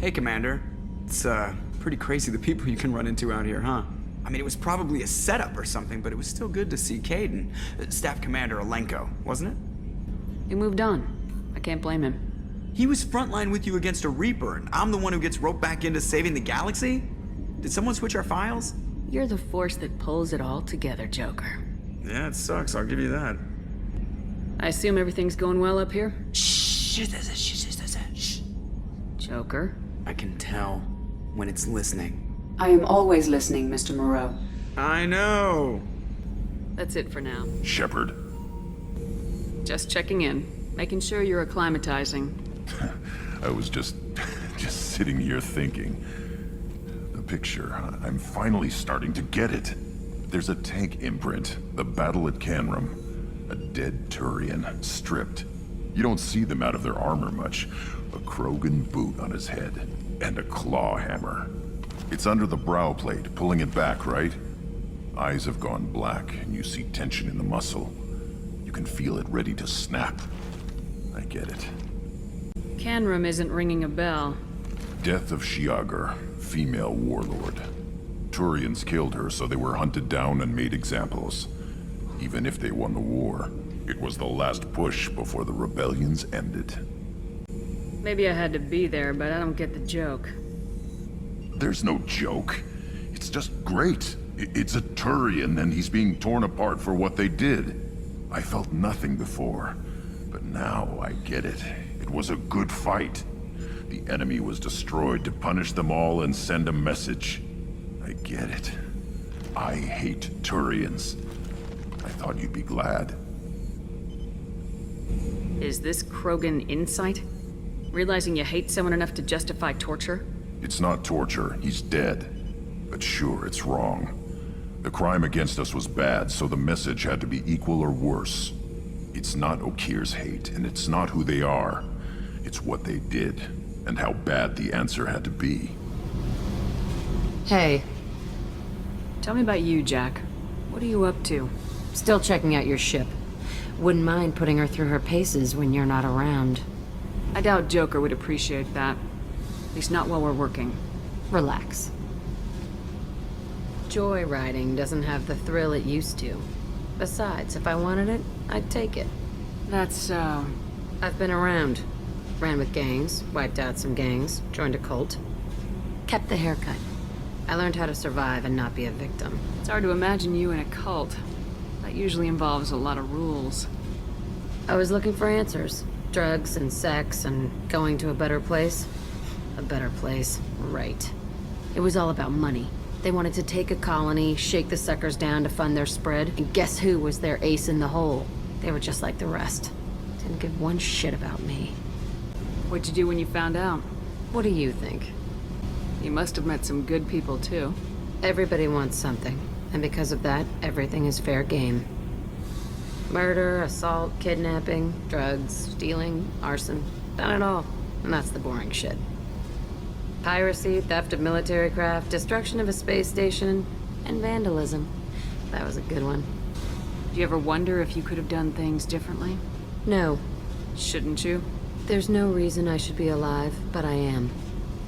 Hey, Commander. It's, pretty crazy the people you can run into out here, huh? I mean, it was probably a setup or something, but it was still good to see Caden. Staff Commander Alenko, wasn't it? He moved on. I can't blame him. He was frontline with you against a Reaper, and I'm the one who gets roped back into saving the galaxy? Did someone switch our files? You're the force that pulls it all together, Joker. Yeah, it sucks, I'll give you that. I assume everything's going well up here? Shh. Joker? I can tell when it's listening. I am always listening, Mr. Moreau. I know. That's it for now. Shepard. Just checking in. Making sure you're acclimatizing. I was just sitting here thinking. The picture, I'm finally starting to get it. There's a tank imprint, the battle at Canrum. A dead Turian, stripped. You don't see them out of their armor much. A Krogan boot on his head, and a claw hammer. It's under the brow plate, pulling it back, right? Eyes have gone black, and you see tension in the muscle. You can feel it ready to snap. I get it. Canrum isn't ringing a bell. Death of Shiagar, female warlord. Turians killed her, so they were hunted down and made examples. Even if they won the war, it was the last push before the rebellions ended. Maybe I had to be there, but I don't get the joke. There's no joke. It's just great. It's a Turian, and he's being torn apart for what they did. I felt nothing before, but now I get it. It was a good fight. The enemy was destroyed to punish them all and send a message. I get it. I hate Turians. I thought you'd be glad. Is this Krogan insight? Realizing you hate someone enough to justify torture? It's not torture. He's dead. But sure, it's wrong. The crime against us was bad, so the message had to be equal or worse. It's not Okir's hate, and it's not who they are. It's what they did, and how bad the answer had to be. Hey, Tell me about you, Jack. What are you up to? still checking out your ship. Wouldn't mind putting her through her paces when you're not around. I doubt Joker would appreciate that. At least not while we're working. Relax. Joyriding doesn't have the thrill it used to. Besides, if I wanted it, I'd take it. That's so... I've been around. Ran with gangs, wiped out some gangs, joined a cult. Kept the haircut. I learned how to survive and not be a victim. It's hard to imagine you in a cult. That usually involves a lot of rules. I was looking for answers. Drugs and sex and going to a better place. A better place, right. It was all about money. They wanted to take a colony, shake the suckers down to fund their spread, and guess who was their ace in the hole? They were just like the rest. Didn't give one shit about me. What'd you do when you found out? What do you think? You must have met some good people, too. Everybody wants something, and because of that, everything is fair game. Murder, assault, kidnapping, drugs, stealing, arson. Done it all. And that's the boring shit. Piracy, theft of military craft, destruction of a space station, and vandalism. That was a good one. Do you ever wonder if you could have done things differently? No, Shouldn't you? there's no reason I should be alive, but I am.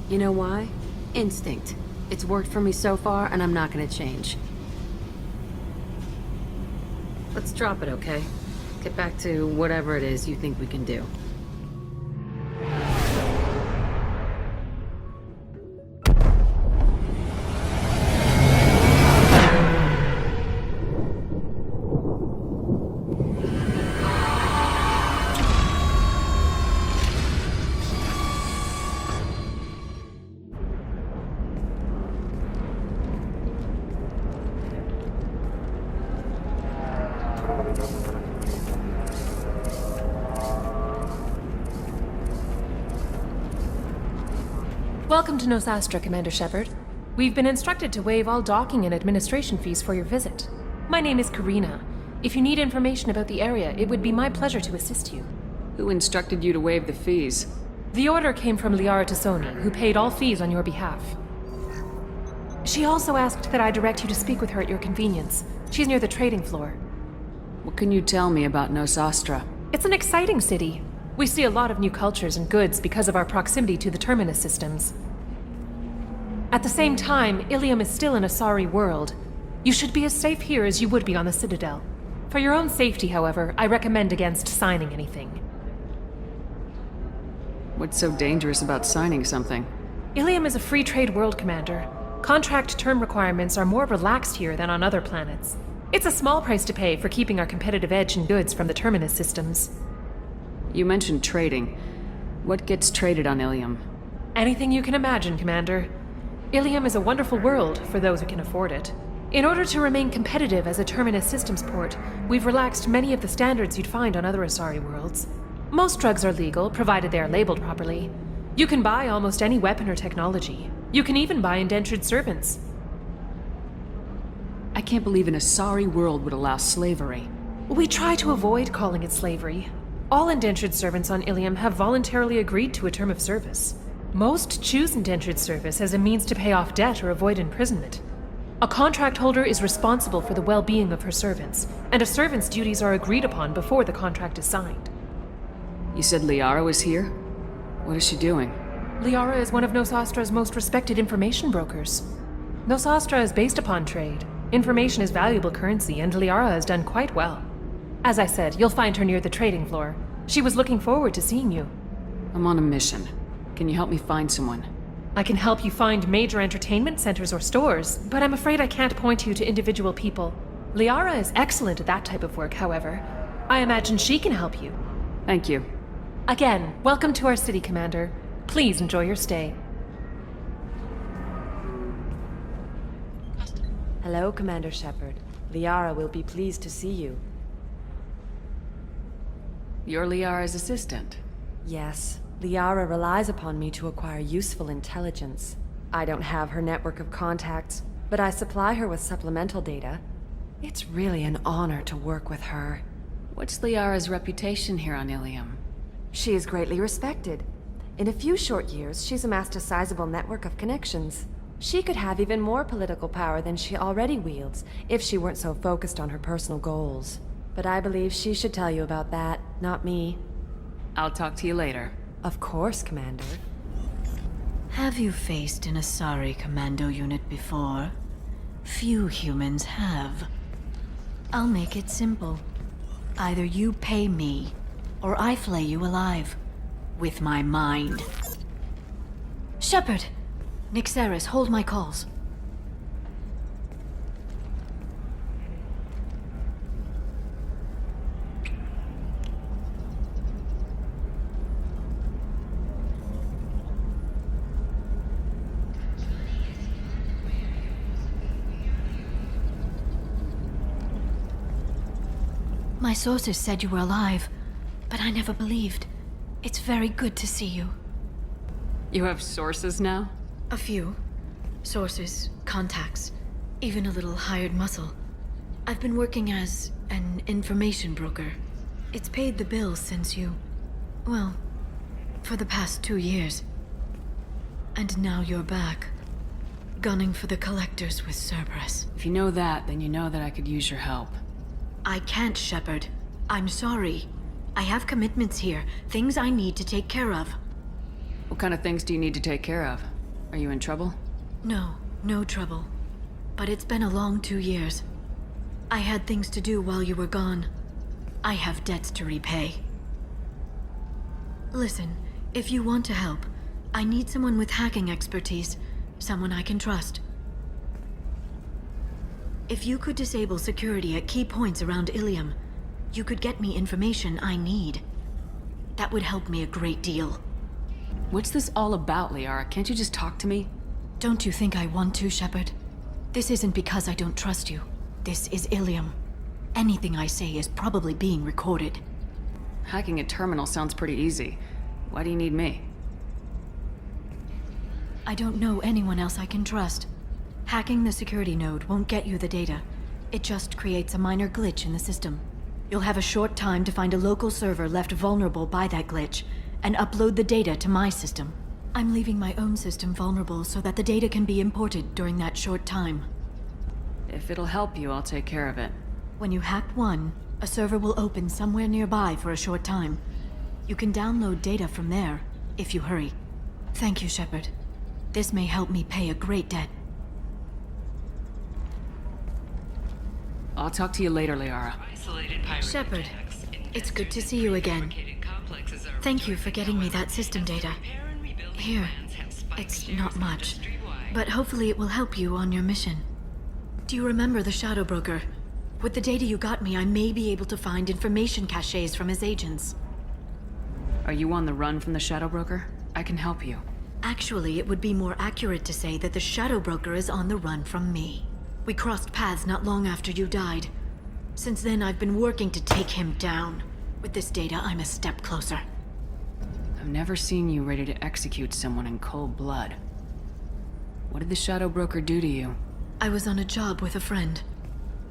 You know why? Instinct. It's worked for me so far, and I'm not gonna change. Let's drop it, okay? Get back to whatever it is you think we can do. Welcome to Nosastra, Commander Shepard. We've been instructed to waive all docking and administration fees for your visit. My name is Karina. If you need information about the area, it would be my pleasure to assist you. Who instructed you to waive the fees? The order came from Liara Tassoni, who paid all fees on your behalf. She also asked that I direct you to speak with her at your convenience. She's near the trading floor. What can you tell me about Nosastra? It's an exciting city. We see a lot of new cultures and goods because of our proximity to the terminus systems. At the same time, Illium is still an Asari world. You should be as safe here as you would be on the Citadel. For your own safety, however, I recommend against signing anything. What's so dangerous about signing something? Illium is a free trade world, Commander. Contract term requirements are more relaxed here than on other planets. It's a small price to pay for keeping our competitive edge in goods from the Terminus systems. You mentioned trading. What gets traded on Illium? Anything you can imagine, Commander. Illium is a wonderful world for those who can afford it. In order to remain competitive as a Terminus systems port, we've relaxed many of the standards you'd find on other Asari worlds. Most drugs are legal, provided they are labeled properly. You can buy almost any weapon or technology. You can even buy indentured servants. I can't believe an Asari world would allow slavery. We try to avoid calling it slavery. All indentured servants on Illium have voluntarily agreed to a term of service. Most choose indentured service as a means to pay off debt or avoid imprisonment. A contract holder is responsible for the well-being of her servants, and a servant's duties are agreed upon before the contract is signed. You said Liara was here? What is she doing? Liara is one of Nosastra's most respected information brokers. Nosastra is based upon trade. Information is valuable currency, and Liara has done quite well. As I said, you'll find her near the trading floor. She was looking forward to seeing you. I'm on a mission. Can you help me find someone? I can help you find major entertainment centers or stores, but I'm afraid I can't point you to individual people. Liara is excellent at that type of work, however. I imagine she can help you. Thank you. Again, welcome to our city, Commander. Please enjoy your stay. Hello, Commander Shepard. Liara will be pleased to see you. You're Liara's assistant. Yes, Liara relies upon me to acquire useful intelligence. I don't have her network of contacts, but I supply her with supplemental data. It's really an honor to work with her. What's Liara's reputation here on Illium? She is greatly respected. In a few short years, she's amassed a sizable network of connections. She could have even more political power than she already wields if she weren't so focused on her personal goals. But I believe she should tell you about that, not me. I'll talk to you later. Of course, Commander. Have you faced an Asari commando unit before? Few humans have. I'll make it simple. Either you pay me, or I flay you alive. With my mind. Shepard! Nixeris, hold my calls. My sources said you were alive, but I never believed. It's very good to see you. You have sources now? A few. Sources, contacts, even a little hired muscle. I've been working as an information broker. It's paid the bills since you... well, for the past 2 years. And now you're back, gunning for the collectors with Cerberus. If you know that, then you know that I could use your help. I can't, Shepard. I'm sorry. I have commitments here, things I need to take care of. What kind of things do you need to take care of? Are you in trouble? No, no trouble. But it's been a long 2 years. I had things to do while you were gone. I have debts to repay. Listen, if you want to help, I need someone with hacking expertise. Someone I can trust. If you could disable security at key points around Illium, you could get me information I need. That would help me a great deal. What's this all about, Liara? Can't you just talk to me? Don't you think I want to, Shepard? This isn't because I don't trust you. This is Illium. Anything I say is probably being recorded. Hacking a terminal sounds pretty easy. Why do you need me? I don't know anyone else I can trust. Hacking the security node won't get you the data. It just creates a minor glitch in the system. You'll have a short time to find a local server left vulnerable by that glitch, and upload the data to my system. I'm leaving my own system vulnerable so that the data can be imported during that short time. If it'll help you, I'll take care of it. When you hack one, a server will open somewhere nearby for a short time. You can download data from there, if you hurry. Thank you, Shepard. This may help me pay a great debt. I'll talk to you later, Liara. Shepard, it's good to see you again. Thank you for getting me that system data. Here, it's not much, but hopefully it will help you on your mission. Do you remember the Shadow Broker? With the data you got me, I may be able to find information caches from his agents. Are you on the run from the Shadow Broker? I can help you. Actually, it would be more accurate to say that the Shadow Broker is on the run from me. We crossed paths not long after you died. Since then, I've been working to take him down. With this data, I'm a step closer. I've never seen you ready to execute someone in cold blood. What did the Shadow Broker do to you? I was on a job with a friend.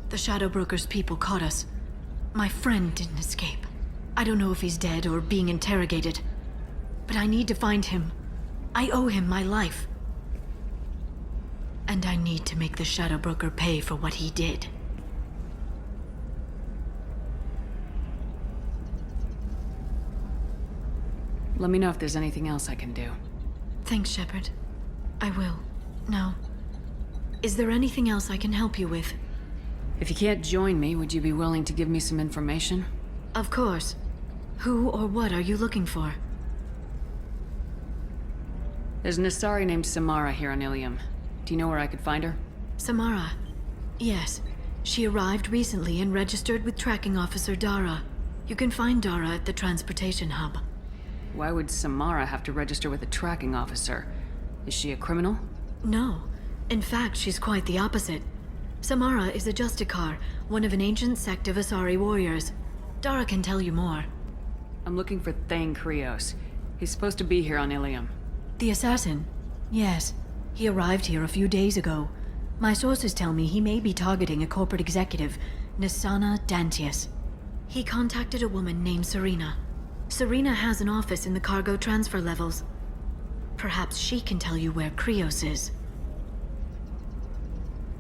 The Shadow Broker's people caught us. My friend didn't escape. I don't know if he's dead or being interrogated. But I need to find him. I owe him my life. And I need to make the Shadow Broker pay for what he did. Let me know if there's anything else I can do. Thanks, Shepard. I will. Now, is there anything else I can help you with? If you can't join me, would you be willing to give me some information? Of course. Who or what are you looking for? There's an Asari named Samara here on Illium. Do you know where I could find her? Samara. Yes. She arrived recently and registered with Tracking Officer Dara. You can find Dara at the transportation hub. Why would Samara have to register with a tracking officer? Is she a criminal? No. In fact, she's quite the opposite. Samara is a Justicar, one of an ancient sect of Asari warriors. Dara can tell you more. I'm looking for Thane Krios. He's supposed to be here on Illium. The assassin? Yes. He arrived here a few days ago. My sources tell me he may be targeting a corporate executive, Nisana Dantius. He contacted a woman named Serena. Serena has an office in the cargo transfer levels. Perhaps she can tell you where Krios is.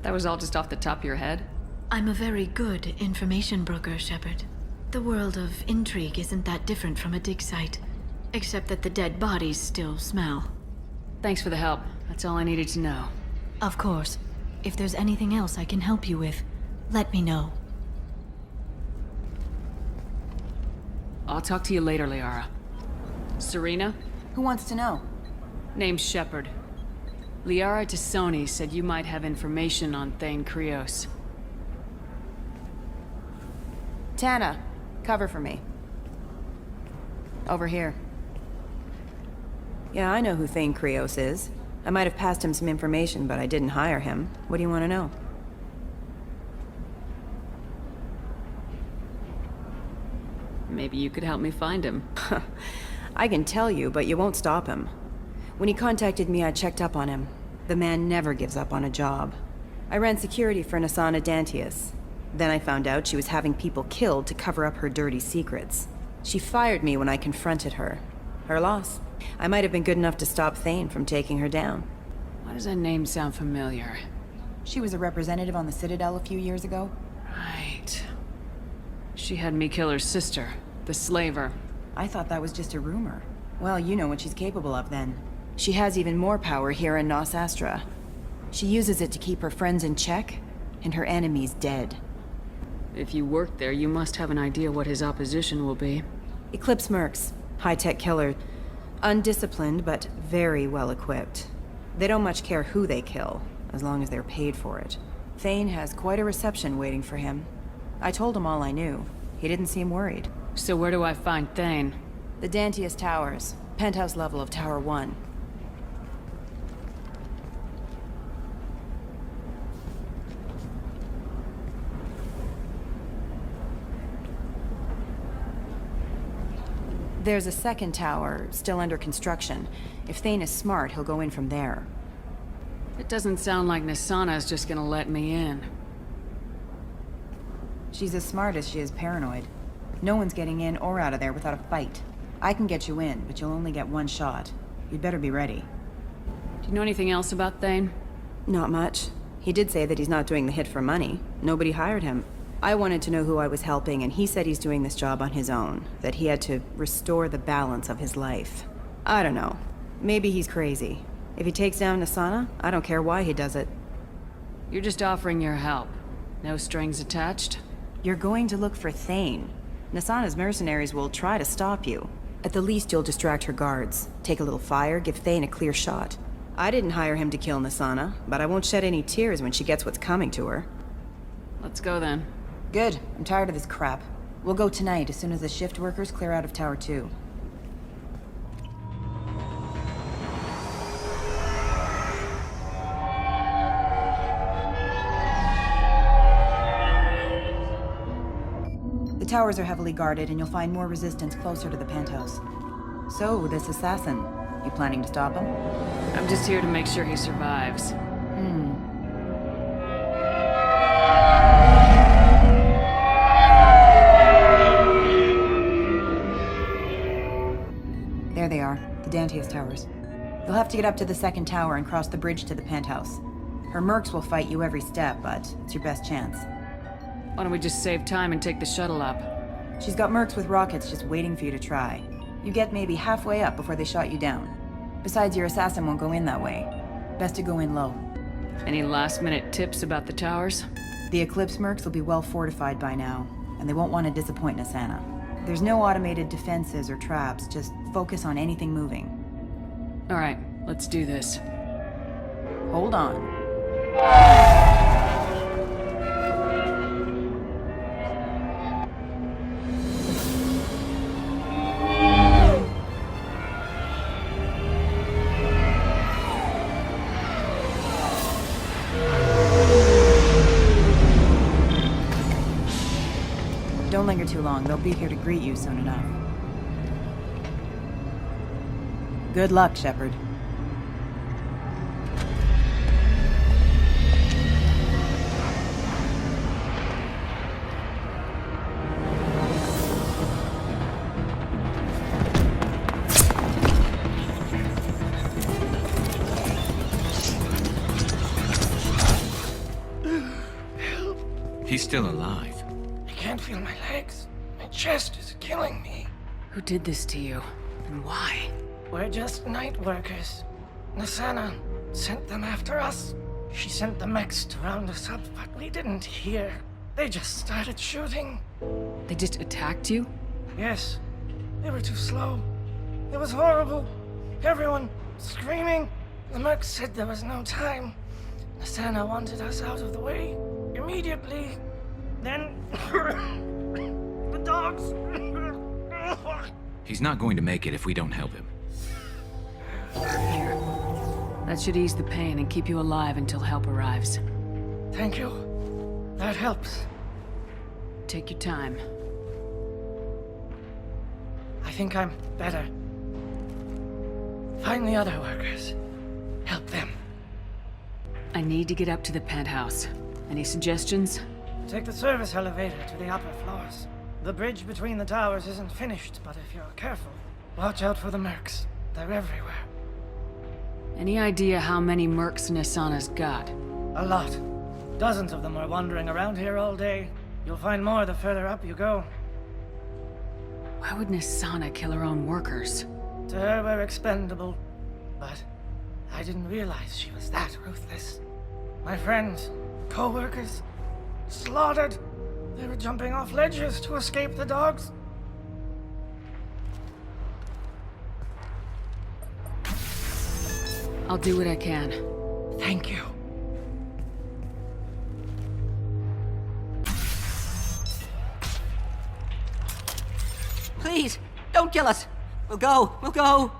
That was all just off the top of your head? I'm a very good information broker, Shepard. The world of intrigue isn't that different from a dig site, except that the dead bodies still smell. Thanks for the help. That's all I needed to know. Of course. If there's anything else I can help you with, let me know. I'll talk to you later, Liara. Serena? Who wants to know? Name's Shepard. Liara Tassoni said you might have information on Thane Krios. Tana, cover for me. Over here. Yeah, I know who Thane Krios is. I might have passed him some information, but I didn't hire him. What do you want to know? Maybe you could help me find him. I can tell you, but you won't stop him. When he contacted me, I checked up on him. The man never gives up on a job. I ran security for Nisana Dantius. Then I found out she was having people killed to cover up her dirty secrets. She fired me when I confronted her. Her loss. I might have been good enough to stop Thane from taking her down. Why does that name sound familiar? She was a representative on the Citadel a few years ago. Right. She had me kill her sister, the slaver. I thought that was just a rumor. Well, you know what she's capable of then. She has even more power here in Nos Astra. She uses it to keep her friends in check, and her enemies dead. If you work there, you must have an idea what his opposition will be. Eclipse mercs. High-tech killer. Undisciplined, but very well equipped. They don't much care who they kill, as long as they're paid for it. Thane has quite a reception waiting for him. I told him all I knew. He didn't seem worried. So where do I find Thane? The Dantius Towers. Penthouse level of Tower 1. There's a second tower, still under construction. If Thane is smart, he'll go in from there. It doesn't sound like Nisana's just gonna let me in. She's as smart as she is paranoid. No one's getting in or out of there without a fight. I can get you in, but you'll only get one shot. You'd better be ready. Do you know anything else about Thane? Not much. He did say that he's not doing the hit for money. Nobody hired him. I wanted to know who I was helping, and he said he's doing this job on his own. That he had to restore the balance of his life. I don't know. Maybe he's crazy. If he takes down Nasana, I don't care why he does it. You're just offering your help. No strings attached? You're going to look for Thane. Nasana's mercenaries will try to stop you. At the least, you'll distract her guards. Take a little fire, give Thane a clear shot. I didn't hire him to kill Nasana, but I won't shed any tears when she gets what's coming to her. Let's go then. Good. I'm tired of this crap. We'll go tonight as soon as the shift workers clear out of Tower 2. The towers are heavily guarded, and you'll find more resistance closer to the penthouse. So, this assassin, you planning to stop him? I'm just here to make sure he survives. There they are, the Dantius towers. You'll have to get up to the second tower and cross the bridge to the penthouse. Her mercs will fight you every step, but it's your best chance. Why don't we just save time and take the shuttle up? She's got mercs with rockets just waiting for you to try. You get maybe halfway up before they shot you down. Besides, your assassin won't go in that way. Best to go in low. Any last-minute tips about the towers? The Eclipse mercs will be well fortified by now, and they won't want to disappoint Nasana. There's no automated defenses or traps, just focus on anything moving. Alright, let's do this. Hold on. Don't linger too long. They'll be here to greet you soon enough. Good luck, Shepard. He's still alive. I can't feel my legs. My chest is killing me. Who did this to you? And why? We're just night workers. Nasana sent them after us. She sent the mechs to round us up, but we didn't hear. They just started shooting. They just attacked you? Yes, they were too slow. It was horrible. Everyone screaming. The mercs said there was no time. Nasana wanted us out of the way immediately. Then the dogs. He's not going to make it if we don't help him. Here. That should ease the pain and keep you alive until help arrives. Thank you. That helps. Take your time. I think I'm better. Find the other workers. Help them. I need to get up to the penthouse. Any suggestions? Take the service elevator to the upper floors. The bridge between the towers isn't finished, but if you're careful, watch out for the mercs. They're everywhere. Any idea how many mercs Nasana's got? A lot. Dozens of them are wandering around here all day. You'll find more the further up you go. Why would Nasana kill her own workers? To her, we're expendable. But I didn't realize she was that ruthless. My friends, co-workers, slaughtered. They were jumping off ledges to escape the dogs. I'll do what I can. Thank you. Please, don't kill us. We'll go.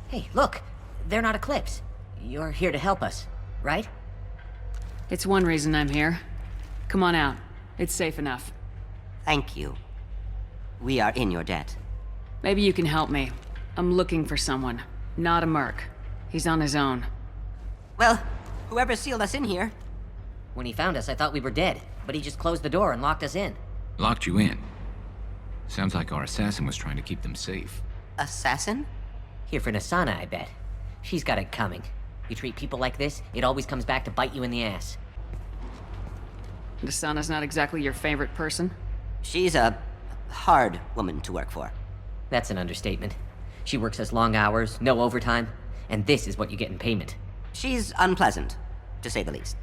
Hey, look. They're not Eclipse. You're here to help us, right? It's one reason I'm here. Come on out. It's safe enough. Thank you. We are in your debt. Maybe you can help me. I'm looking for someone. Not a merc. He's on his own. Well, whoever sealed us in here. When he found us, I thought we were dead, but he just closed the door and locked us in. Locked you in. Sounds like our assassin was trying to keep them safe. Assassin? Here for Nasana, I bet. She's got it coming. You treat people like this, it always comes back to bite you in the ass. Nasana's not exactly your favorite person? She's a hard woman to work for. That's an understatement. She works us long hours, no overtime, and this is what you get in payment. She's unpleasant, to say the least.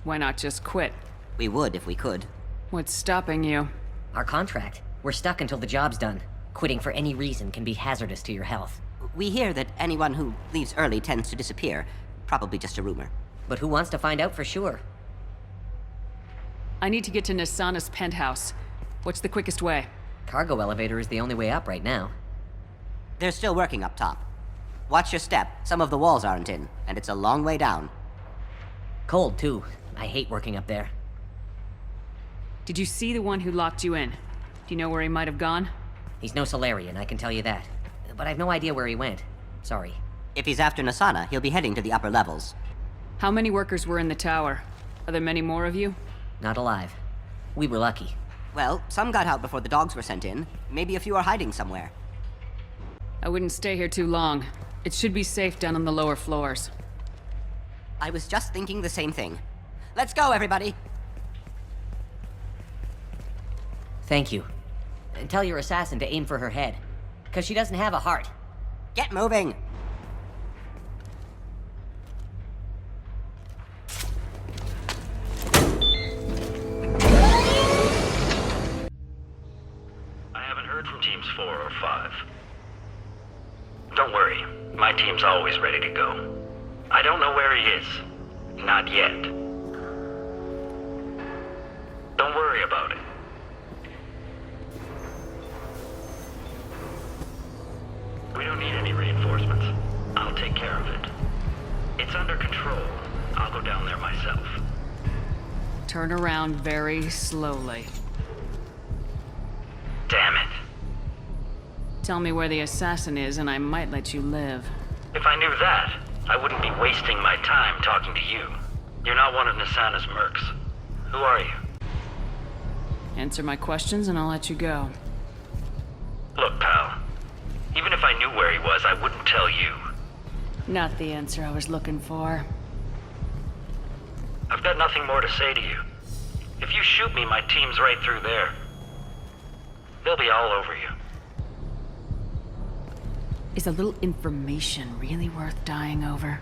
Why not just quit? We would if we could. What's stopping you? Our contract. We're stuck until the job's done. Quitting for any reason can be hazardous to your health. We hear that anyone who leaves early tends to disappear. Probably just a rumor. But who wants to find out for sure? I need to get to Nasana's penthouse. What's the quickest way? Cargo elevator is the only way up right now. They're still working up top. Watch your step. Some of the walls aren't in, and it's a long way down. Cold, too. I hate working up there. Did you see the one who locked you in? Do you know where he might have gone? He's no Solarian, I can tell you that. But I've no idea where he went. Sorry. If he's after Nasana, he'll be heading to the upper levels. How many workers were in the tower? Are there many more of you? Not alive. We were lucky. Well, some got out before the dogs were sent in. Maybe a few are hiding somewhere. I wouldn't stay here too long. It should be safe down on the lower floors. I was just thinking the same thing. Let's go, everybody! Thank you. And tell your assassin to aim for her head. Because she doesn't have a heart. Get moving! I haven't heard from teams 4 or 5. Don't worry, my team's always ready to go. I don't know where he is. Not yet. Don't worry about it. We don't need any reinforcements. I'll take care of it. It's under control. I'll go down there myself. Turn around very slowly. Damn it. Tell me where the assassin is and I might let you live. If I knew that, I wouldn't be wasting my time talking to you. You're not one of Nasana's mercs. Who are you? Answer my questions and I'll let you go. Look, pal. Even if I knew where he was, I wouldn't tell you. Not the answer I was looking for. I've got nothing more to say to you. If you shoot me, my team's right through there. They'll be all over you. Is a little information really worth dying over?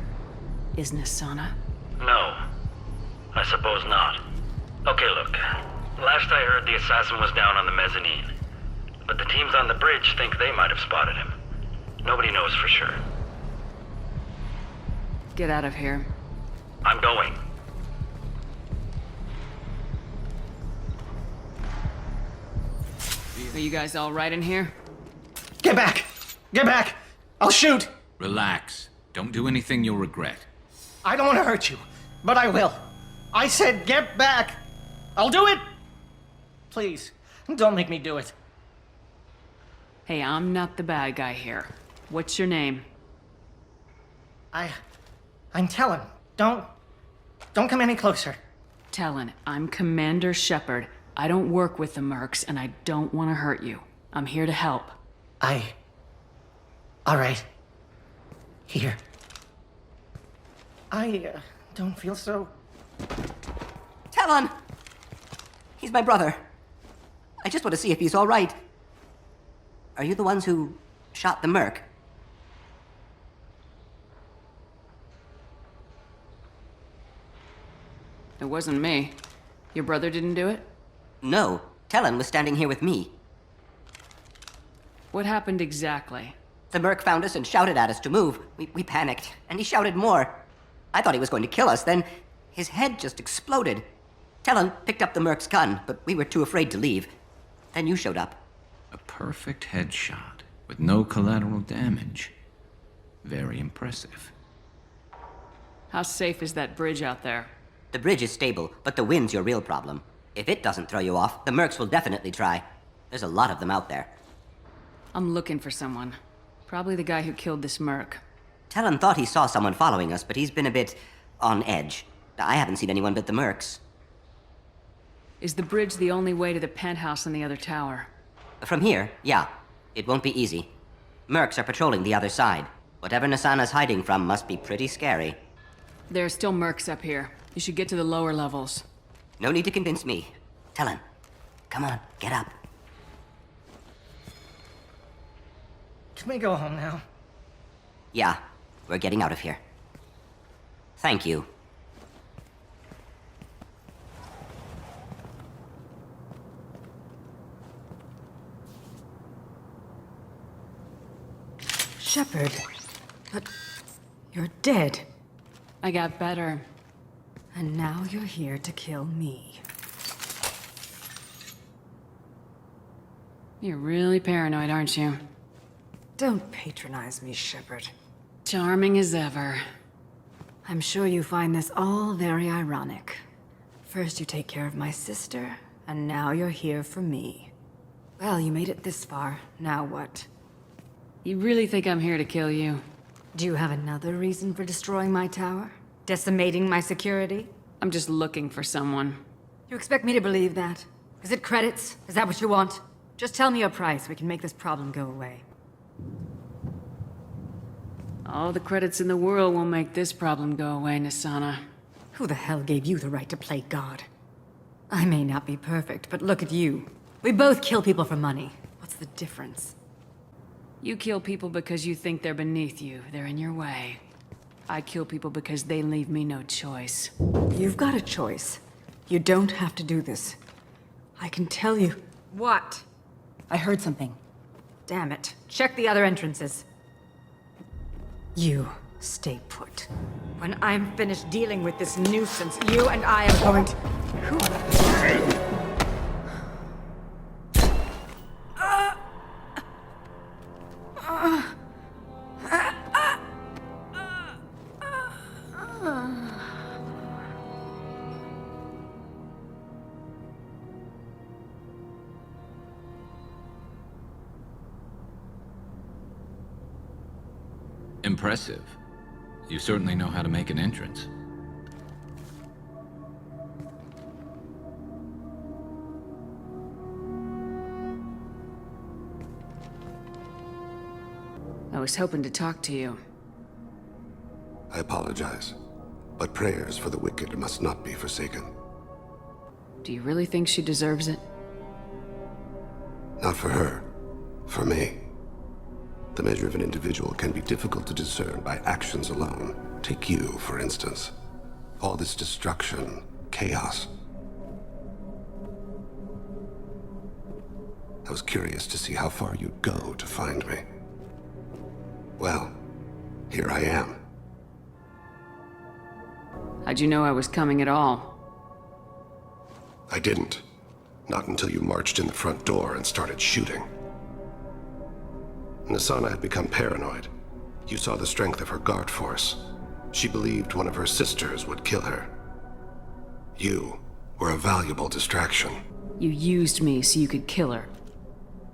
Is Nasana? No. I suppose not. Okay, look. Last I heard, the assassin was down on the mezzanine. But the teams on the bridge think they might have spotted him. Nobody knows for sure. Get out of here. I'm going. Are you guys all right in here? Get back! Get back! I'll shoot! Relax. Don't do anything you'll regret. I don't want to hurt you, but I will. I said get back! I'll do it! Please, don't make me do it. Hey, I'm not the bad guy here. What's your name? I'm Talon. Don't come any closer. Talon, I'm Commander Shepard. I don't work with the mercs, and I don't want to hurt you. I'm here to help. All right. Here. I don't feel so... Talon! He's my brother. I just want to see if he's all right. Are you the ones who shot the merc? It wasn't me. Your brother didn't do it? No. Talon was standing here with me. What happened exactly? The merc found us and shouted at us to move. We panicked, and he shouted more. I thought he was going to kill us, then his head just exploded. Talon picked up the merc's gun, but we were too afraid to leave. Then you showed up. A perfect headshot with no collateral damage. Very impressive. How safe is that bridge out there? The bridge is stable, but the wind's your real problem. If it doesn't throw you off, the mercs will definitely try. There's a lot of them out there. I'm looking for someone. Probably the guy who killed this merc. Talon thought he saw someone following us, but he's been a bit on edge. I haven't seen anyone but the mercs. Is the bridge the only way to the penthouse in the other tower? From here, yeah. It won't be easy. Mercs are patrolling the other side. Whatever Nasana's hiding from must be pretty scary. There are still mercs up here. You should get to the lower levels. No need to convince me. Talon, come on, get up. Can we go home now? Yeah, We're getting out of here. Thank you. Shepard. But you're dead. I got better. And now you're here to kill me. You're really paranoid, aren't you? Don't patronize me, Shepard. Charming as ever. I'm sure you find this all very ironic. First you take care of my sister, and now you're here for me. Well, you made it this far. Now what? You really think I'm here to kill you? Do you have another reason for destroying my tower? Decimating my security? I'm just looking for someone. You expect me to believe that? Is it credits? Is that what you want? Just tell me a price, we can make this problem go away. All the credits in the world won't make this problem go away, Nasana. Who the hell gave you the right to play God? I may not be perfect, but look at you. We both kill people for money. What's the difference? You kill people because you think they're beneath you. They're in your way. I kill people because they leave me no choice. You've got a choice. You don't have to do this. I can tell you. What? I heard something. Damn it. Check the other entrances. You stay put. When I'm finished dealing with this nuisance, you and I are going to... Impressive. You certainly know how to make an entrance. I was hoping to talk to you. I apologize, but prayers for the wicked must not be forsaken. Do you really think she deserves it? Not for her. For me. The measure of an individual can be difficult to discern by actions alone. Take you, for instance. All this destruction, chaos. I was curious to see how far you'd go to find me. Well, here I am. How'd you know I was coming at all? I didn't. Not until you marched in the front door and started shooting. Nasana had become paranoid. You saw the strength of her guard force. She believed one of her sisters would kill her. You were a valuable distraction. You used me so you could kill her.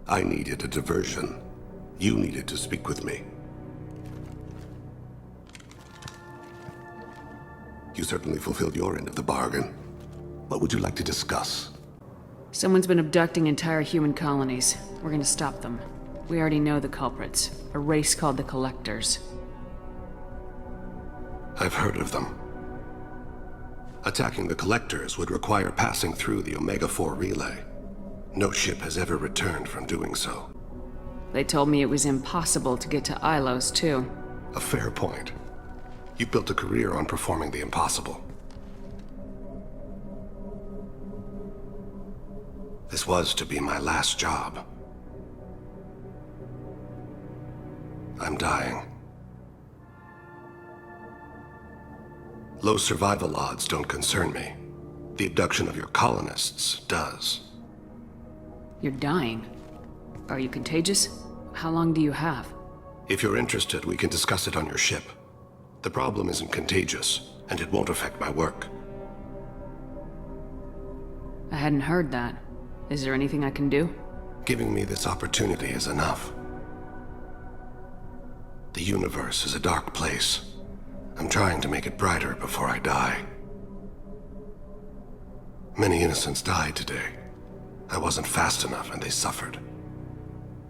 I needed a diversion. You needed to speak with me. You certainly fulfilled your end of the bargain. What would you like to discuss? Someone's been abducting entire human colonies. We're gonna stop them. We already know the culprits. A race called the Collectors. I've heard of them. Attacking the Collectors would require passing through the Omega-4 relay. No ship has ever returned from doing so. They told me it was impossible to get to Ilos, too. A fair point. You built a career on performing the impossible. This was to be my last job. I'm dying. Low survival odds don't concern me. The abduction of your colonists does. You're dying. Are you contagious? How long do you have? If you're interested, we can discuss it on your ship. The problem isn't contagious, and it won't affect my work. I hadn't heard that. Is there anything I can do? Giving me this opportunity is enough. The universe is a dark place. I'm trying to make it brighter before I die. Many innocents died today. I wasn't fast enough and they suffered.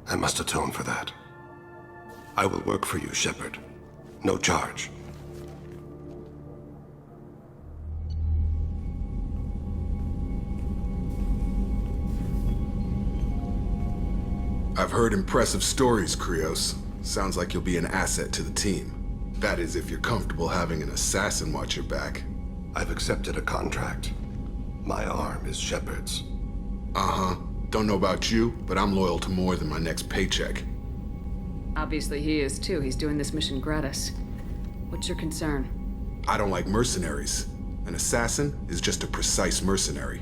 I must atone for that. I will work for you, Shepard. No charge. I've heard impressive stories, Krios. Sounds like you'll be an asset to the team. That is if you're comfortable having an assassin watch your back. I've accepted a contract. My arm is Shepard's. Uh-huh. Don't know about you, but I'm loyal to more than my next paycheck. Obviously he is too. He's doing this mission gratis. What's your concern? I don't like mercenaries. An assassin is just a precise mercenary.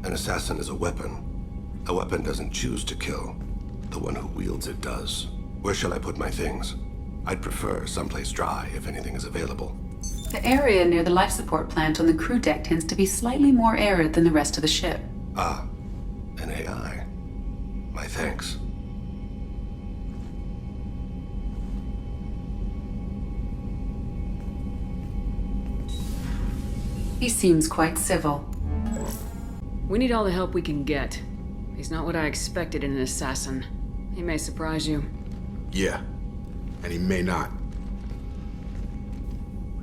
An assassin is a weapon. A weapon doesn't choose to kill. The one who wields it does. Where shall I put my things? I'd prefer someplace dry if anything is available. The area near the life support plant on the crew deck tends to be slightly more arid than the rest of the ship. Ah, an AI. My thanks. He seems quite civil. We need all the help we can get. He's not what I expected in an assassin. He may surprise you. Yeah, and he may not.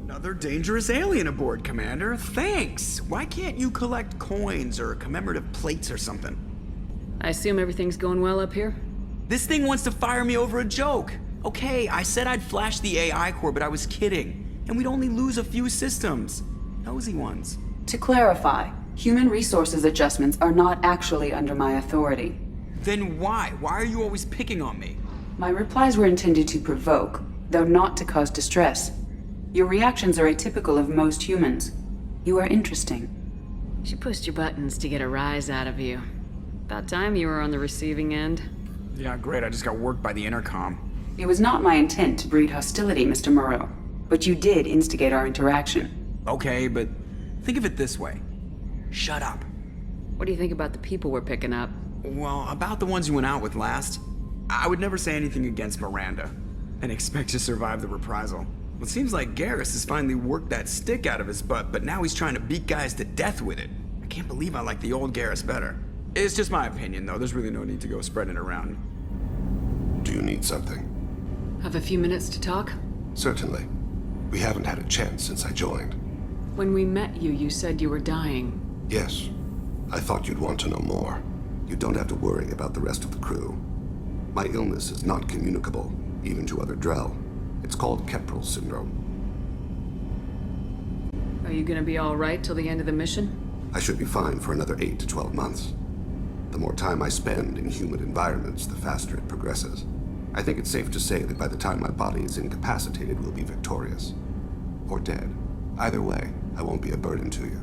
Another dangerous alien aboard, Commander. Thanks. Why can't you collect coins or commemorative plates or something? I assume everything's going well up here? This thing wants to fire me over a joke. Okay, I said I'd flash the AI core, but I was kidding. And we'd only lose a few systems. Nosy ones. To clarify, human resources adjustments are not actually under my authority. Then why? Why are you always picking on me? My replies were intended to provoke, though not to cause distress. Your reactions are atypical of most humans. You are interesting. She pushed your buttons to get a rise out of you. About time you were on the receiving end. Yeah, great. I just got worked by the intercom. It was not my intent to breed hostility, Mr. Moreau, but you did instigate our interaction. Okay, but think of it this way. Shut up. What do you think about the people we're picking up? Well, about the ones you went out with last, I would never say anything against Miranda and expect to survive the reprisal. Well, it seems like Garrus has finally worked that stick out of his butt, but now he's trying to beat guys to death with it. I can't believe I like the old Garrus better. It's just my opinion, though. There's really no need to go spreading it around. Do you need something? Have a few minutes to talk? Certainly. We haven't had a chance since I joined. When we met you, you said you were dying. Yes. I thought you'd want to know more. You don't have to worry about the rest of the crew. My illness is not communicable, even to other Drell. It's called Keprel syndrome. Are you gonna be all right till the end of the mission? I should be fine for another 8 to 12 months. The more time I spend in humid environments, the faster it progresses. I think it's safe to say that by the time my body is incapacitated, we'll be victorious. Or dead. Either way, I won't be a burden to you.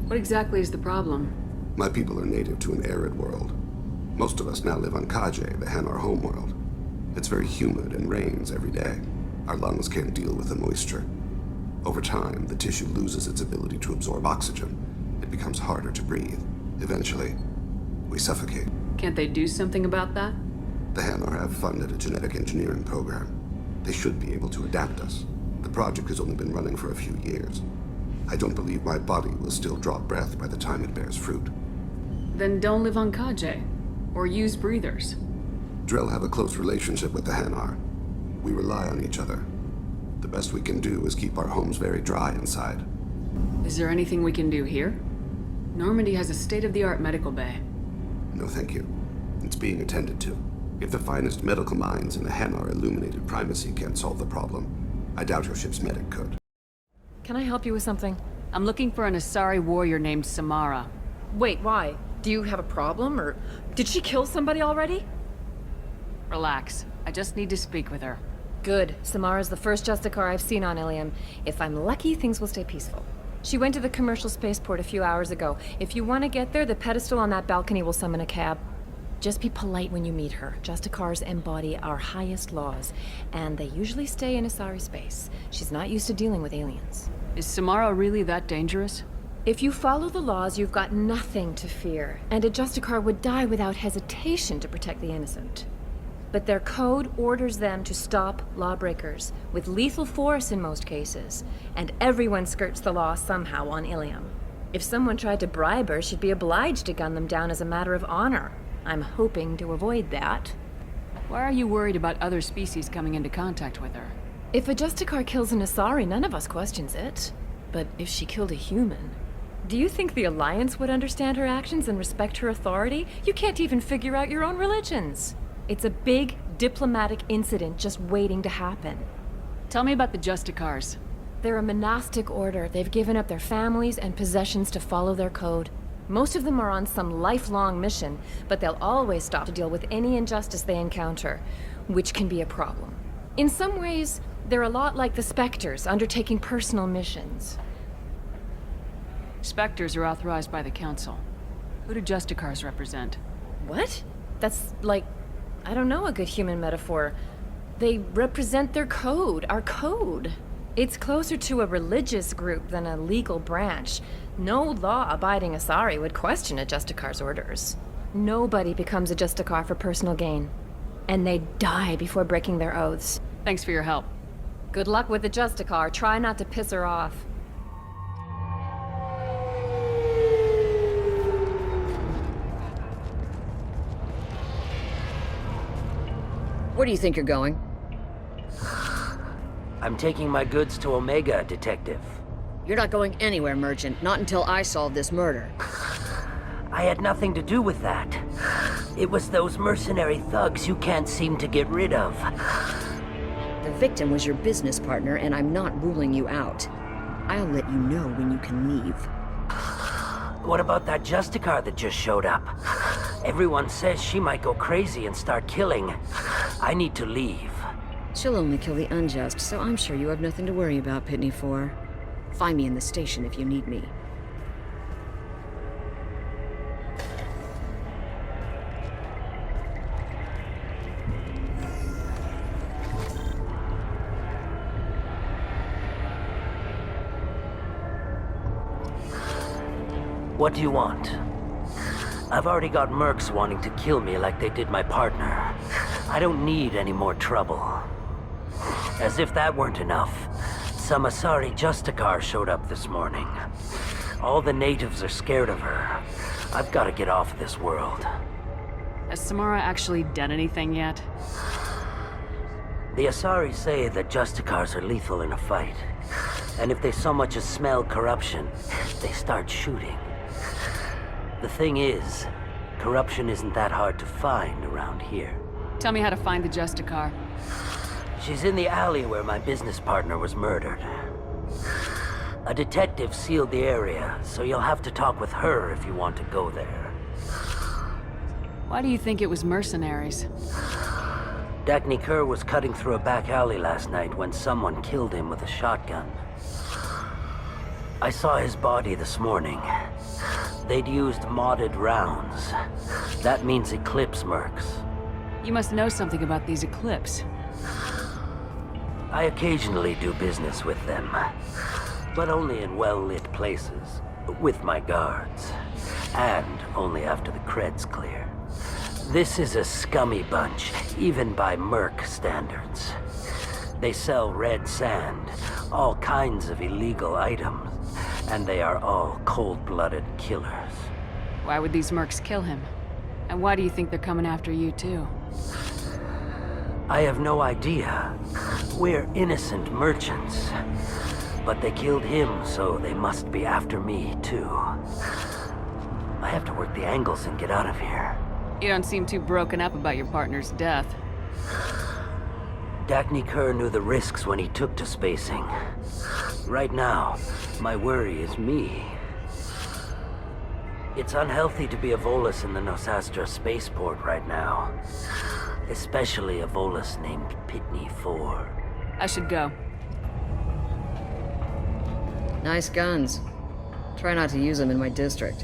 What exactly is the problem? My people are native to an arid world. Most of us now live on Kaje, the Hanar homeworld. It's very humid and rains every day. Our lungs can't deal with the moisture. Over time, the tissue loses its ability to absorb oxygen. It becomes harder to breathe. Eventually, we suffocate. Can't they do something about that? The Hanar have funded a genetic engineering program. They should be able to adapt us. The project has only been running for a few years. I don't believe my body will still draw breath by the time it bears fruit. Then don't live on Kaje. Or use breathers. Drell have a close relationship with the Hanar. We rely on each other. The best we can do is keep our homes very dry inside. Is there anything we can do here? Normandy has a state-of-the-art medical bay. No, thank you. It's being attended to. If the finest medical minds in the Hanar illuminated primacy can't solve the problem, I doubt your ship's medic could. Can I help you with something? I'm looking for an Asari warrior named Samara. Wait, why? Do you have a problem, or did she kill somebody already? Relax. I just need to speak with her. Good. Samara's the first Justicar I've seen on Illium. If I'm lucky, things will stay peaceful. She went to the commercial spaceport a few hours ago. If you want to get there, the pedestal on that balcony will summon a cab. Just be polite when you meet her. Justicars embody our highest laws, and they usually stay in Asari space. She's not used to dealing with aliens. Is Samara really that dangerous? If you follow the laws, you've got nothing to fear, and a Justicar would die without hesitation to protect the innocent. But their code orders them to stop lawbreakers, with lethal force in most cases, and everyone skirts the law somehow on Illium. If someone tried to bribe her, she'd be obliged to gun them down as a matter of honor. I'm hoping to avoid that. Why are you worried about other species coming into contact with her? If a Justicar kills an Asari, none of us questions it. But if she killed a human... Do you think the Alliance would understand her actions and respect her authority? You can't even figure out your own religions. It's a big diplomatic incident just waiting to happen. Tell me about the Justicars. They're a monastic order. They've given up their families and possessions to follow their code. Most of them are on some lifelong mission, but they'll always stop to deal with any injustice they encounter, which can be a problem. In some ways, they're a lot like the Spectres, undertaking personal missions. Spectres are authorized by the Council. Who do Justicars represent? What? That's like, I don't know, a good human metaphor. They represent their code, our code. It's closer to a religious group than a legal branch. No law-abiding Asari would question a Justicar's orders. Nobody becomes a Justicar for personal gain. And they die before breaking their oaths. Thanks for your help. Good luck with the Justicar. Try not to piss her off. Where do you think you're going? I'm taking my goods to Omega, Detective. You're not going anywhere, Merchant. Not until I solve this murder. I had nothing to do with that. It was those mercenary thugs you can't seem to get rid of. The victim was your business partner, and I'm not ruling you out. I'll let you know when you can leave. What about that Justicar that just showed up? Everyone says she might go crazy and start killing. I need to leave. She'll only kill the unjust, so I'm sure you have nothing to worry about, Pitney 4. Find me in the station if you need me. What do you want? I've already got mercs wanting to kill me like they did my partner. I don't need any more trouble. As if that weren't enough, some Asari Justicar showed up this morning. All the natives are scared of her. I've got to get off this world. Has Samara actually done anything yet? The Asari say that Justicars are lethal in a fight. And if they so much as smell corruption, they start shooting. The thing is, corruption isn't that hard to find around here. Tell me how to find the Justicar. She's in the alley where my business partner was murdered. A detective sealed the area, so you'll have to talk with her if you want to go there. Why do you think it was mercenaries? Dagny Kerr was cutting through a back alley last night when someone killed him with a shotgun. I saw his body this morning. They'd used modded rounds. That means Eclipse mercs. You must know something about these Eclipse. I occasionally do business with them, but only in well-lit places, with my guards, and only after the creds clear. This is a scummy bunch, even by merc standards. They sell red sand, all kinds of illegal items, and they are all cold-blooded killers. Why would these mercs kill him? And why do you think they're coming after you, too? I have no idea. We're innocent merchants. But they killed him, so they must be after me, too. I have to work the angles and get out of here. You don't seem too broken up about your partner's death. Dagny Kerr knew the risks when he took to spacing. Right now, my worry is me. It's unhealthy to be a Volus in the Nosastra spaceport right now. Especially a Volus named Pitney 4. I should go. Nice guns. Try not to use them in my district.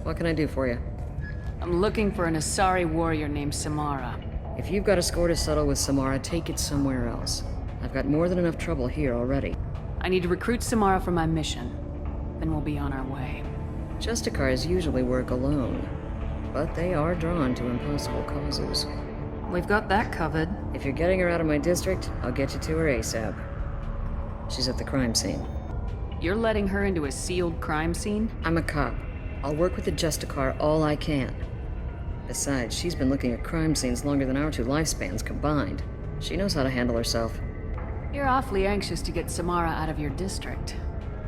What can I do for you? I'm looking for an Asari warrior named Samara. If you've got a score to settle with Samara, take it somewhere else. I've got more than enough trouble here already. I need to recruit Samara for my mission. Then we'll be on our way. Justicars usually work alone, but they are drawn to impossible causes. We've got that covered. If you're getting her out of my district, I'll get you to her ASAP. She's at the crime scene. You're letting her into a sealed crime scene? I'm a cop. I'll work with the Justicar all I can. Besides, she's been looking at crime scenes longer than our two lifespans combined. She knows how to handle herself. You're awfully anxious to get Samara out of your district.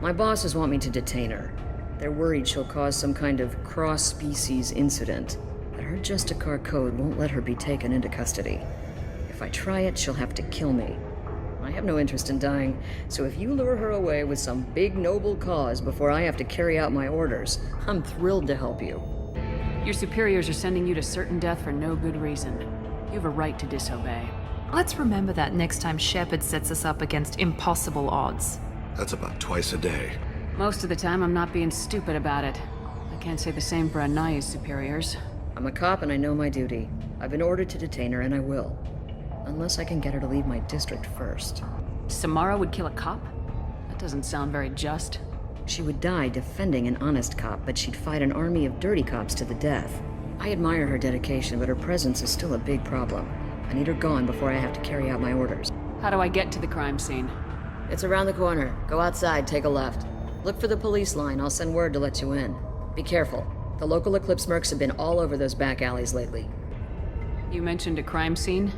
My bosses want me to detain her. They're worried she'll cause some kind of cross-species incident. But her Justicar code won't let her be taken into custody. If I try it, she'll have to kill me. I have no interest in dying, so if you lure her away with some big noble cause before I have to carry out my orders, I'm thrilled to help you. Your superiors are sending you to certain death for no good reason. You have a right to disobey. Let's remember that next time Shepard sets us up against impossible odds. That's about twice a day. Most of the time, I'm not being stupid about it. I can't say the same for Anaya's superiors. I'm a cop and I know my duty. I've been ordered to detain her and I will. Unless I can get her to leave my district first. Samara would kill a cop? That doesn't sound very just. She would die defending an honest cop, but she'd fight an army of dirty cops to the death. I admire her dedication, but her presence is still a big problem. I need her gone before I have to carry out my orders. How do I get to the crime scene? It's around the corner. Go outside, take a left. Look for the police line. I'll send word to let you in. Be careful. The local Eclipse mercs have been all over those back alleys lately. You mentioned a crime scene?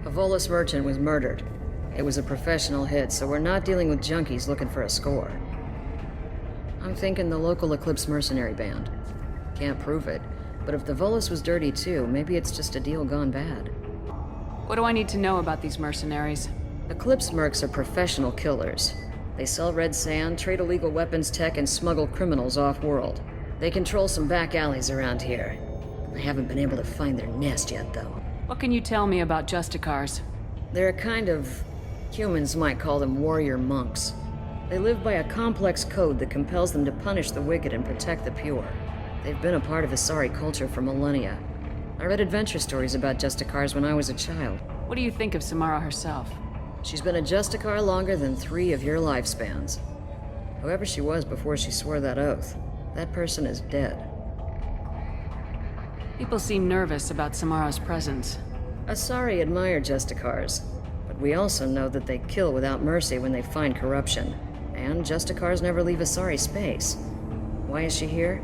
A Volus merchant was murdered. It was a professional hit, so we're not dealing with junkies looking for a score. I'm thinking the local Eclipse mercenary band. Can't prove it, but if the Volus was dirty too, maybe it's just a deal gone bad. What do I need to know about these mercenaries? Eclipse mercs are professional killers. They sell red sand, trade illegal weapons tech, and smuggle criminals off-world. They control some back alleys around here. I haven't been able to find their nest yet, though. What can you tell me about Justicars? They're a kind of... humans might call them warrior monks. They live by a complex code that compels them to punish the wicked and protect the pure. They've been a part of Asari culture for millennia. I read adventure stories about Justicars when I was a child. What do you think of Samara herself? She's been a Justicar longer than 3 of your lifespans. Whoever she was before she swore that oath, that person is dead. People seem nervous about Samara's presence. Asari admire Justicars, but we also know that they kill without mercy when they find corruption. And Justicars never leave Asari space. Why is she here?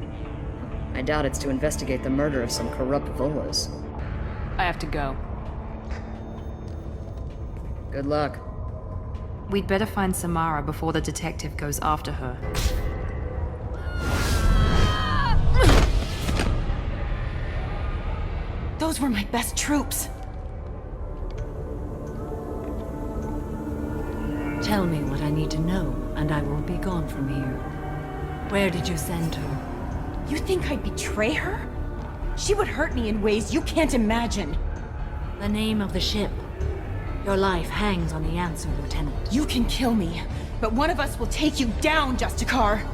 I doubt it's to investigate the murder of some corrupt Volas. I have to go. Good luck. We'd better find Samara before the detective goes after her. Those were my best troops. Tell me what I need to know, and I will be gone from here. Where did you send her? You think I'd betray her? She would hurt me in ways you can't imagine. The name of the ship. Your life hangs on the answer, Lieutenant. You can kill me, but one of us will take you down, Justicar.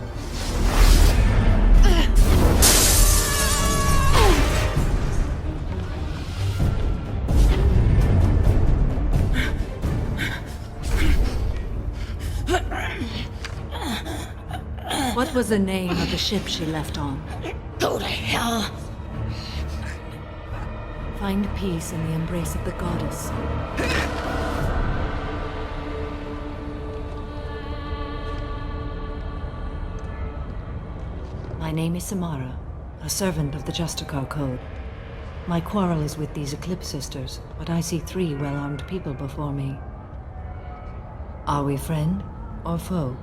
What was the name of the ship she left on? Go to hell. Find peace in the embrace of the goddess. My name is Samara, a servant of the Justicar Code. My quarrel is with these Eclipse Sisters, but I see 3 well-armed people before me. Are we friend or foe?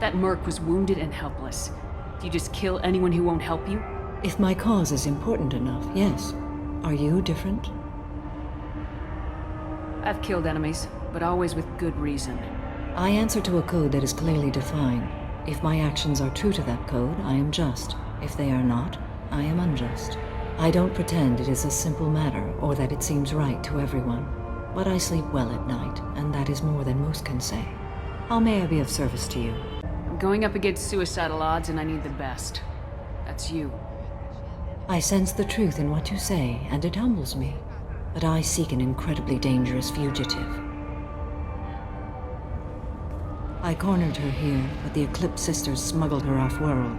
That merc was wounded and helpless. Do you just kill anyone who won't help you? If my cause is important enough, yes. Are you different? I've killed enemies, but always with good reason. I answer to a code that is clearly defined. If my actions are true to that code, I am just. If they are not, I am unjust. I don't pretend it is a simple matter or that it seems right to everyone. But I sleep well at night, and that is more than most can say. How may I be of service to you? I'm going up against suicidal odds and I need the best. That's you. I sense the truth in what you say, and it humbles me. But I seek an incredibly dangerous fugitive. I cornered her here, but the Eclipse Sisters smuggled her off-world.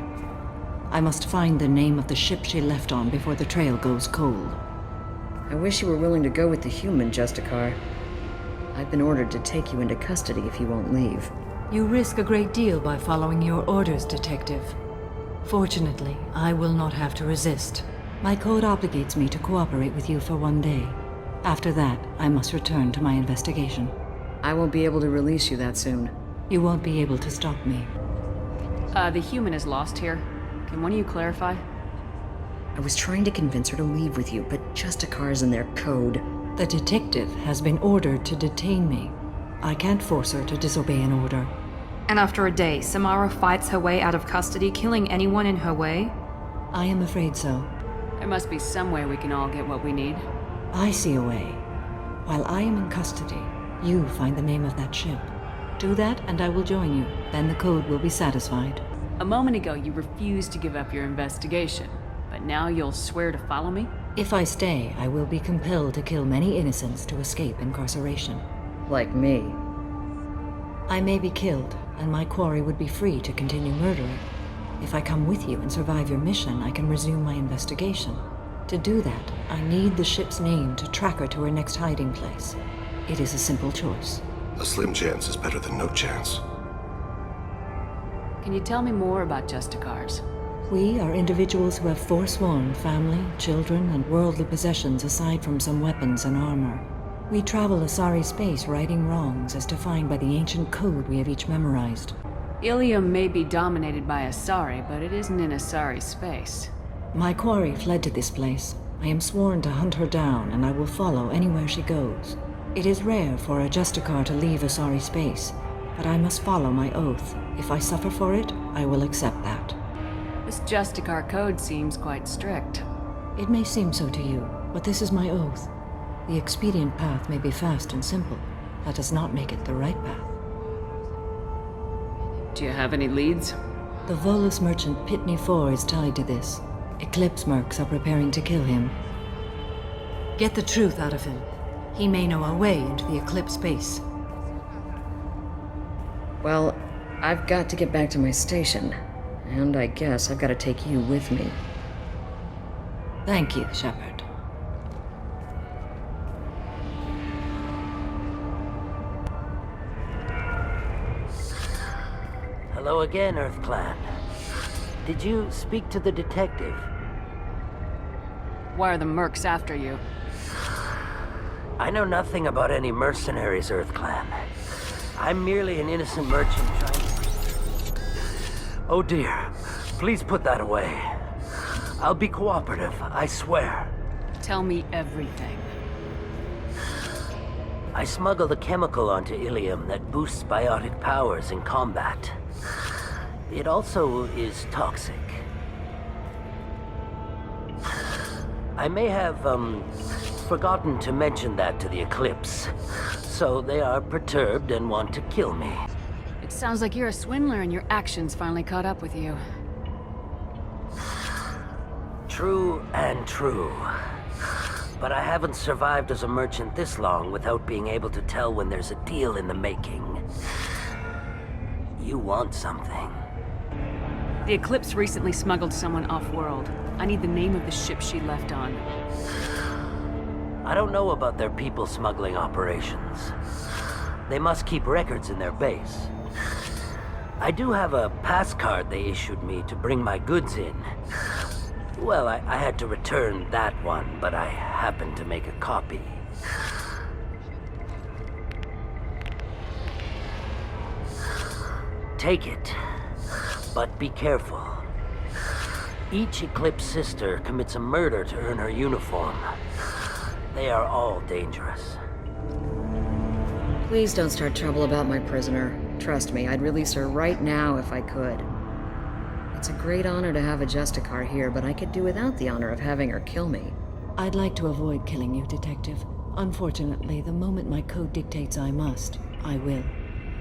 I must find the name of the ship she left on before the trail goes cold. I wish you were willing to go with the human, Justicar. I've been ordered to take you into custody if you won't leave. You risk a great deal by following your orders, Detective. Fortunately, I will not have to resist. My code obligates me to cooperate with you for 1 day. After that, I must return to my investigation. I won't be able to release you that soon. You won't be able to stop me. The human is lost here. Can one of you clarify? I was trying to convince her to leave with you, but Justicar's in their code. The detective has been ordered to detain me. I can't force her to disobey an order. And after a day, Samara fights her way out of custody, killing anyone in her way? I am afraid so. There must be some way we can all get what we need. I see a way. While I am in custody, you find the name of that ship. Do that and I will join you. Then the code will be satisfied. A moment ago, you refused to give up your investigation, but now you'll swear to follow me? If I stay, I will be compelled to kill many innocents to escape incarceration. Like me. I may be killed, and my quarry would be free to continue murdering. If I come with you and survive your mission, I can resume my investigation. To do that, I need the ship's name to track her to her next hiding place. It is a simple choice. A slim chance is better than no chance. Can you tell me more about Justicars? We are individuals who have forsworn family, children, and worldly possessions aside from some weapons and armor. We travel Asari space righting wrongs as defined by the ancient code we have each memorized. Illium may be dominated by Asari, but it isn't in Asari space. My quarry fled to this place. I am sworn to hunt her down, and I will follow anywhere she goes. It is rare for a Justicar to leave Asari space, but I must follow my oath. If I suffer for it, I will accept that. This Justicar code seems quite strict. It may seem so to you, but this is my oath. The expedient path may be fast and simple. That does not make it the right path. Do you have any leads? The Volus merchant Pitney 4 is tied to this. Eclipse mercs are preparing to kill him. Get the truth out of him. He may know a way into the Eclipse base. Well, I've got to get back to my station. And I guess I've got to take you with me. Thank you, Shepard. Hello again, Earth Clan. Did you speak to the detective? Why are the mercs after you? I know nothing about any mercenaries, Earth Clan. I'm merely an innocent merchant trying to... Oh dear. Please put that away. I'll be cooperative, I swear. Tell me everything. I smuggled a chemical onto Illium that boosts biotic powers in combat. It also is toxic. I may have, forgotten to mention that to the Eclipse. So they are perturbed and want to kill me. It sounds like you're a swindler and your actions finally caught up with you. True and true. But I haven't survived as a merchant this long without being able to tell when there's a deal in the making. You want something. The Eclipse recently smuggled someone off-world. I need the name of the ship she left on. I don't know about their people smuggling operations. They must keep records in their base. I do have a pass card they issued me to bring my goods in. Well, I had to return that one, but I happened to make a copy. Take it, but be careful. Each Eclipse sister commits a murder to earn her uniform. They are all dangerous. Please don't start trouble about my prisoner. Trust me, I'd release her right now if I could. It's a great honor to have a Justicar here, but I could do without the honor of having her kill me. I'd like to avoid killing you, Detective. Unfortunately, the moment my code dictates I must, I will.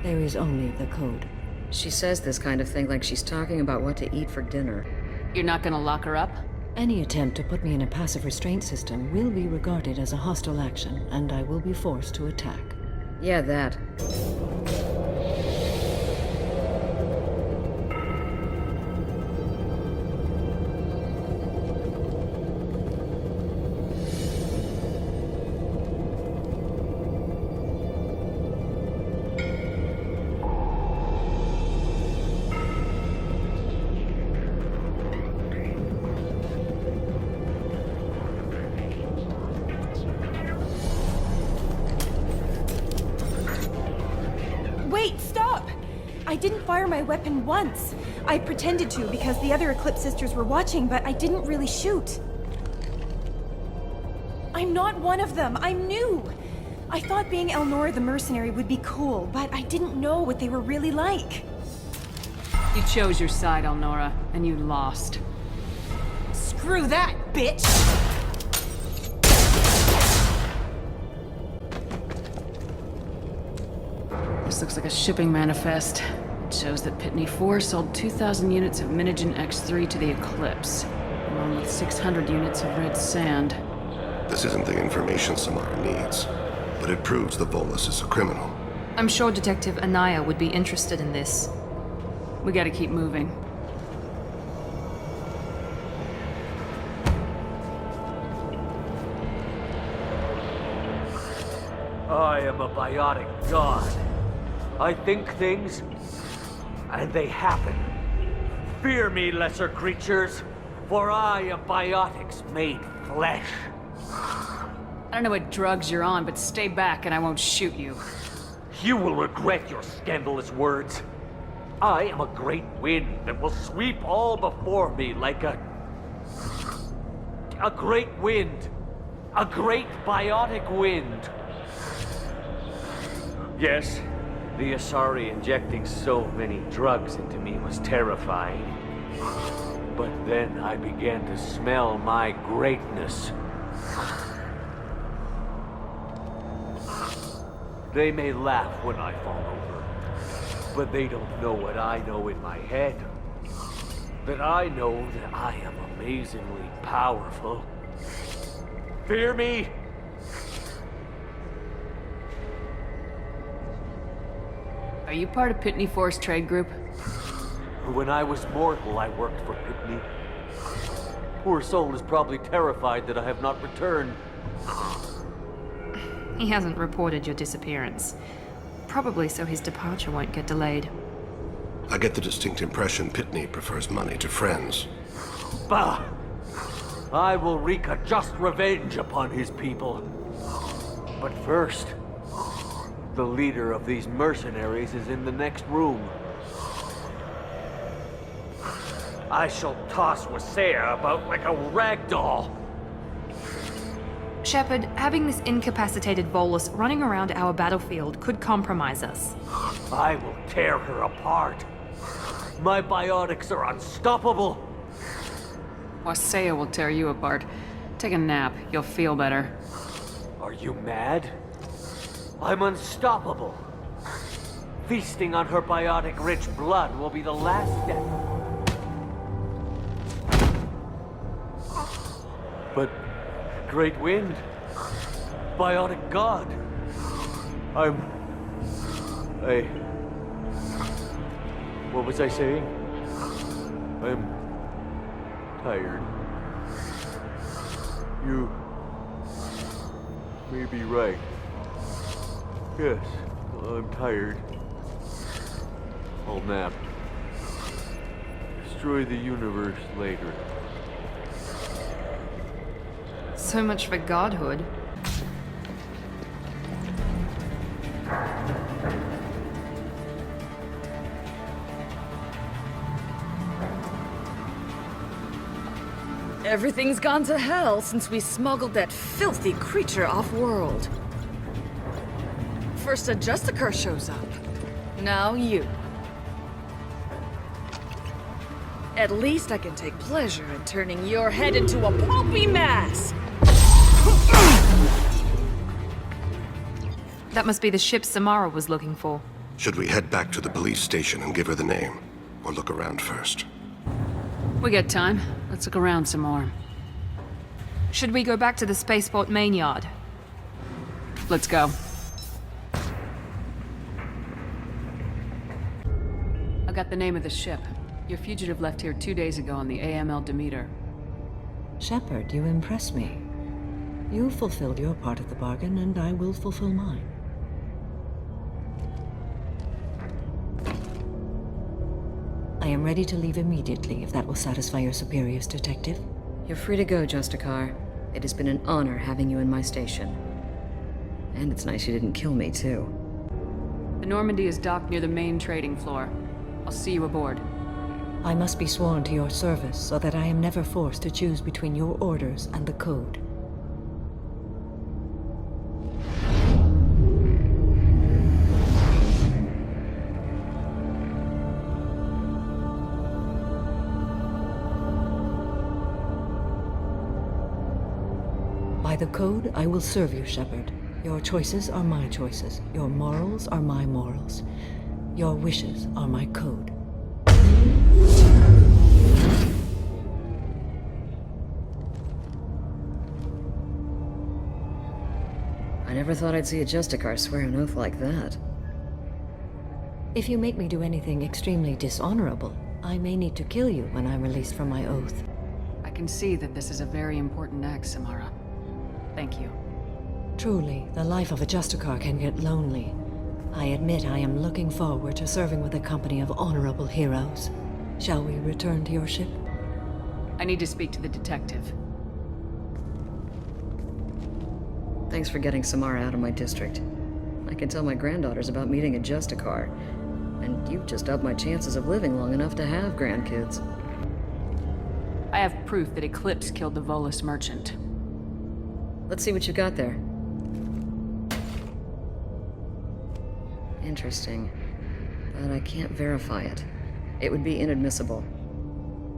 There is only the code. She says this kind of thing like she's talking about what to eat for dinner. You're not gonna lock her up? Any attempt to put me in a passive restraint system will be regarded as a hostile action, and I will be forced to attack. Yeah, that. I didn't fire my weapon once. I pretended to because the other Eclipse sisters were watching, but I didn't really shoot. I'm not one of them. I'm new. I thought being Elnora the mercenary would be cool, but I didn't know what they were really like. You chose your side, Elnora, and you lost. Screw that, bitch! This looks like a shipping manifest. It shows that Pitney 4 sold 2,000 units of Minigen X3 to the Eclipse, along with 600 units of red sand. This isn't the information Samara needs, but it proves the Volus is a criminal. I'm sure Detective Anaya would be interested in this. We gotta keep moving. I am a biotic god. I think things, and they happen. Fear me, lesser creatures, for I am biotics made flesh. I don't know what drugs you're on, but stay back and I won't shoot you. You will regret your scandalous words. I am a great wind that will sweep all before me like a great wind. A great biotic wind. Yes, the Asari injecting so many drugs into me was terrifying. But then I began to smell my greatness. They may laugh when I fall over, but they don't know what I know in my head. That I know that I am amazingly powerful. Fear me? Are you part of Pitney 4's trade group? When I was mortal, I worked for Pitney. Poor soul is probably terrified that I have not returned. He hasn't reported your disappearance. Probably so his departure won't get delayed. I get the distinct impression Pitney prefers money to friends. Bah! I will wreak a just revenge upon his people. But first, the leader of these mercenaries is in the next room. I shall toss Wasea about like a rag doll. Shepard, having this incapacitated Volus running around our battlefield could compromise us. I will tear her apart. My biotics are unstoppable. Wasea will tear you apart. Take a nap. You'll feel better. Are you mad? I'm unstoppable. Feasting on her biotic-rich blood will be the last step. But, Great Wind, biotic god, what was I saying? I'm tired. You may be right. Yes, I'm tired. I'll nap. Destroy the universe later. So much for godhood. Everything's gone to hell since we smuggled that filthy creature off-world. First a Justicar shows up. Now you. At least I can take pleasure in turning your head into a pulpy mass! That must be the ship Samara was looking for. Should we head back to the police station and give her the name? Or look around first? We got time. Let's look around some more. Should we go back to the spaceport main yard? Let's go. I got the name of the ship. Your fugitive left here 2 days ago on the AML Demeter. Shepard, you impress me. You fulfilled your part of the bargain, and I will fulfill mine. I am ready to leave immediately, if that will satisfy your superiors, Detective. You're free to go, Justicar. It has been an honor having you in my station. And it's nice you didn't kill me, too. The Normandy is docked near the main trading floor. I'll see you aboard. I must be sworn to your service so that I am never forced to choose between your orders and the code. By the code, I will serve you, Shepard. Your choices are my choices. Your morals are my morals. Your wishes are my code. I never thought I'd see a Justicar swear an oath like that. If you make me do anything extremely dishonorable, I may need to kill you when I'm released from my oath. I can see that this is a very important act, Samara. Thank you. Truly, the life of a Justicar can get lonely. I admit I am looking forward to serving with a company of honorable heroes. Shall we return to your ship? I need to speak to the detective. Thanks for getting Samara out of my district. I can tell my granddaughters about meeting a Justicar, and you've just upped my chances of living long enough to have grandkids. I have proof that Eclipse killed the Volus merchant. Let's see what you got there. Interesting. But I can't verify it. It would be inadmissible.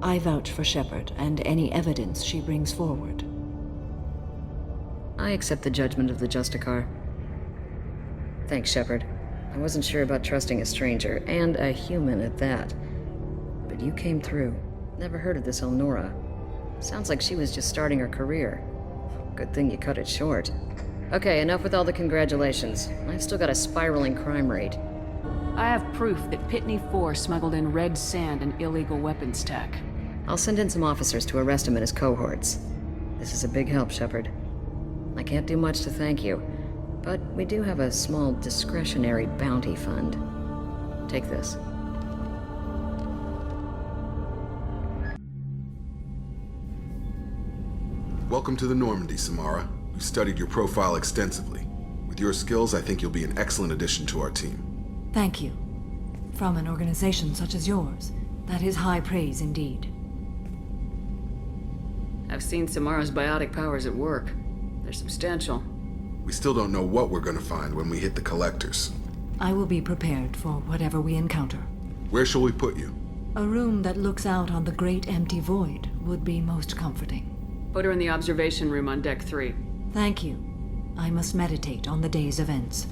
I vouch for Shepard and any evidence she brings forward. I accept the judgment of the Justicar. Thanks, Shepard. I wasn't sure about trusting a stranger, and a human at that. But you came through. Never heard of this Elnora. Sounds like she was just starting her career. Good thing you cut it short. Okay, enough with all the congratulations. I've still got a spiraling crime rate. I have proof that Pitney 4 smuggled in red sand and illegal weapons tech. I'll send in some officers to arrest him and his cohorts. This is a big help, Shepard. I can't do much to thank you, but we do have a small discretionary bounty fund. Take this. Welcome to the Normandy, Samara. We've studied your profile extensively. With your skills, I think you'll be an excellent addition to our team. Thank you. From an organization such as yours, that is high praise indeed. I've seen Samara's biotic powers at work. They're substantial. We still don't know what we're gonna find when we hit the collectors. I will be prepared for whatever we encounter. Where shall we put you? A room that looks out on the great empty void would be most comforting. Put her in the observation room on deck 3. Thank you. I must meditate on the day's events.